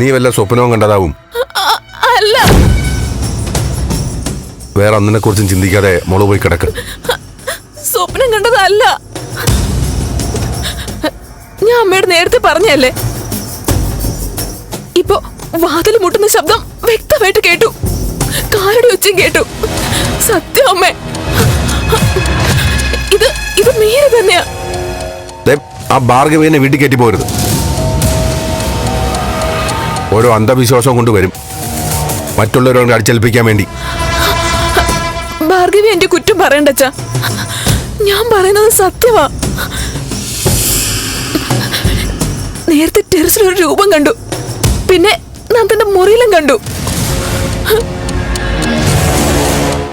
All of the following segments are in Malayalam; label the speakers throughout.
Speaker 1: നീ വല്ല സ്വപ്നവും കണ്ടതാവും.
Speaker 2: അല്ല,
Speaker 1: വേറെ ഒന്നിനെ കുറിച്ചും ചിന്തിക്കാതെ മോള് പോയി കിടക്ക്.
Speaker 2: സ്വപ്നം കണ്ടതല്ല. ഞാൻ അമ്മയോട് നേരത്തെ പറഞ്ഞല്ലേ, ഇപ്പൊ വാതിൽ മുട്ടുന്ന ശബ്ദം വ്യക്തമായിട്ട് കേട്ടു, കാലടി ഒച്ചയും കേട്ടു. സത്യം അമ്മേ, ഇത് മീര തന്നെയാ.
Speaker 1: ആ ഭാർഗവിനെ വീട്ടിൽ കയറ്റി പോരുത്. ഓരോ അന്ധവിശ്വാസവും കൊണ്ടുവരും മറ്റുള്ളവരോട് അടിച്ചേൽപ്പിക്കാൻ വേണ്ടി.
Speaker 2: ഭാർഗവി എന്റെ കുറ്റം പറയണ്ടച്ചാ, ഞാൻ പറയുന്നത് സത്യമാ. നേരത്തെ ടെറസിലൊരു രൂപം കണ്ടു, പിന്നെ ഞാൻ തന്റെ മുറിയിലും കണ്ടു.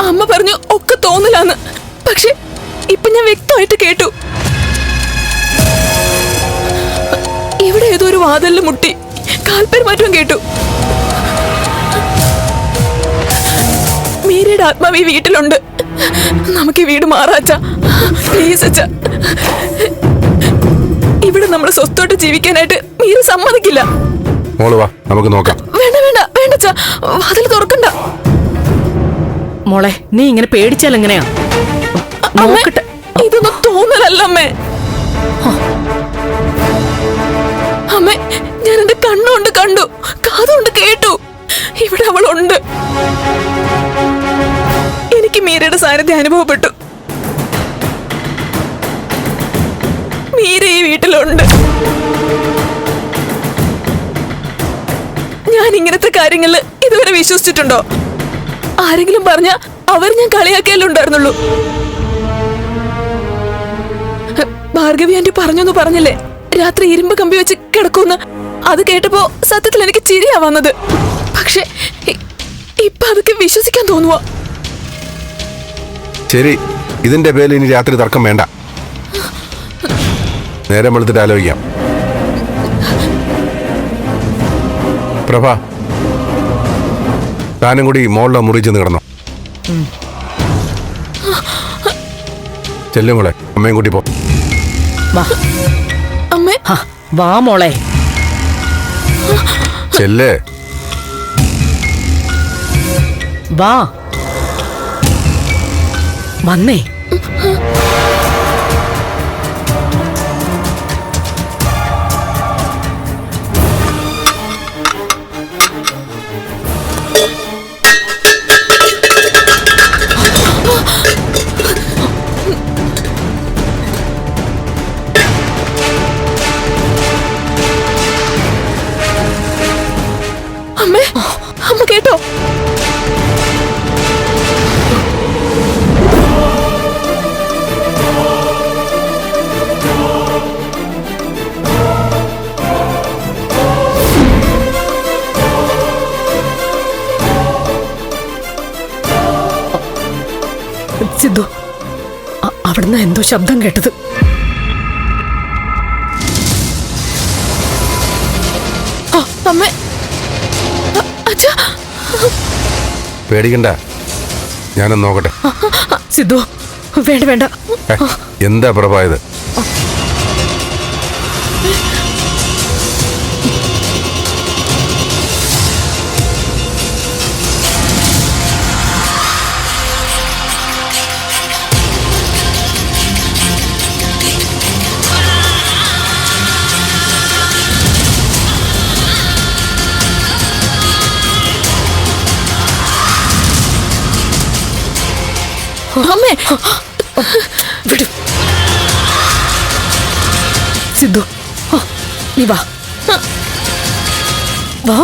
Speaker 2: അമ്മ പറഞ്ഞു ഒക്കെ തോന്നലാന്ന്, പക്ഷെ ഇപ്പൊ ഞാൻ വ്യക്തമായിട്ട് കേട്ടു. ഇവിടെ ഏതോ ഒരു വാതിലിൽ മുട്ടി കാൽപ്പെരുമാറ്റം കേട്ടു. മീരയുടെ ആത്മാവ് ഈ വീട്ടിലുണ്ട്. നമുക്ക് ഈ വീട് മാറാച്ച, പ്ലീസ് അച്ഛ. ഇവിടെ നമ്മൾ സ്വസ്ഥമായിട്ട് ജീവിക്കാനായിട്ട് മീര സമ്മതിക്കില്ല.
Speaker 1: മോള് വാ, നമുക്ക് നോക്കാം.
Speaker 2: വേണ്ട വേണ്ട വേണ്ടച്ചാ, വാതിൽ തുറക്കണ്ട.
Speaker 3: മോളെ, നീ ഇങ്ങനെ പേടിച്ചാൽ എങ്ങനെയാ? നോക്കട്ടെ.
Speaker 2: ഇതൊന്നും തോന്നലല്ല അമ്മേ. അമ്മേ, ഞാൻ എന്റെ കണ്ണുകൊണ്ട് കണ്ടു, കാതുകൊണ്ട് കേട്ടു. ഇവിടെ അവളുണ്ട്. എനിക്ക് മീരയുടെ സാന്നിധ്യം അനുഭവപ്പെട്ടു. മീര ഈ വീട്ടിലുണ്ട്. ഞാൻ ഇങ്ങനത്തെ കാര്യങ്ങളില് ഇതുവരെ വിശ്വസിച്ചിട്ടുണ്ടോ? ആരെങ്കിലും പറഞ്ഞ അവർ ഞാൻ കളിയാക്കിയാലുണ്ടായിരുന്നുള്ളൂ. ഭാർഗവി ആന്റി പറഞ്ഞൊന്നു പറഞ്ഞില്ലേ, രാത്രി ഇരുമ്പ് കമ്പി വെച്ച് കിടക്കൂന്ന്. അത് കേട്ടപ്പോ സത്യത്തിൽ എനിക്ക് ചിരിയാ വന്നത്. പക്ഷെ ഇപ്പൊ അതൊക്കെ വിശ്വസിക്കാൻ തോന്നുവാ.
Speaker 1: ശരി, ഇതിന്റെ പേരിൽ ഇനി രാത്രി തർക്കം വേണ്ട. നേരം വെളുത്തിട്ട് ആലോചിക്കാം. പ്രഭ, താനും കൂടി മോളുടെ മുറി ചെന്ന് കിടന്നോ. ചെല്ലും കൂടെ, അമ്മയും കൂട്ടി പോ.
Speaker 2: അമ്മേ,
Speaker 3: വാ മോളെ,
Speaker 1: ചെല്ലേ.
Speaker 3: വാ വന്നേ.
Speaker 2: അമ്മേ, അമ്മ കേട്ടോ?
Speaker 3: സിദ്ധു, അവിടുന്ന് എന്തോ ശബ്ദം കേട്ടത്.
Speaker 2: അമ്മേ, അച്ഛാ,
Speaker 1: പേടിക്കണ്ട, ഞാനൊന്ന് നോക്കട്ടെ.
Speaker 3: സിദ്ധു, വേണ്ട വേണ്ട.
Speaker 1: എന്താ പ്രഭായത്?
Speaker 2: അമ്മേ,
Speaker 3: വിടു. സിദ്ധു, നീ വാ വാ.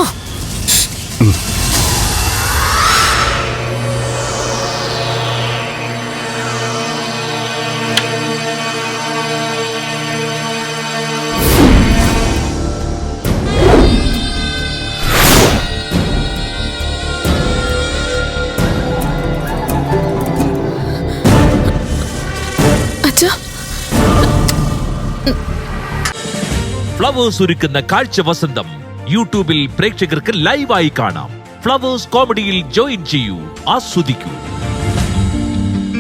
Speaker 4: ഫ്ലവേഴ്സ് ഒരുക്കുന്ന കാഴ്ച വസന്തം യൂട്യൂബിൽ പ്രേക്ഷകർക്ക് ലൈവായി കാണാം. ഫ്ലവേഴ്സ് കോമഡിയിൽ ജോയിൻ ചെയ്യൂ, ആസ്വദിക്കൂ.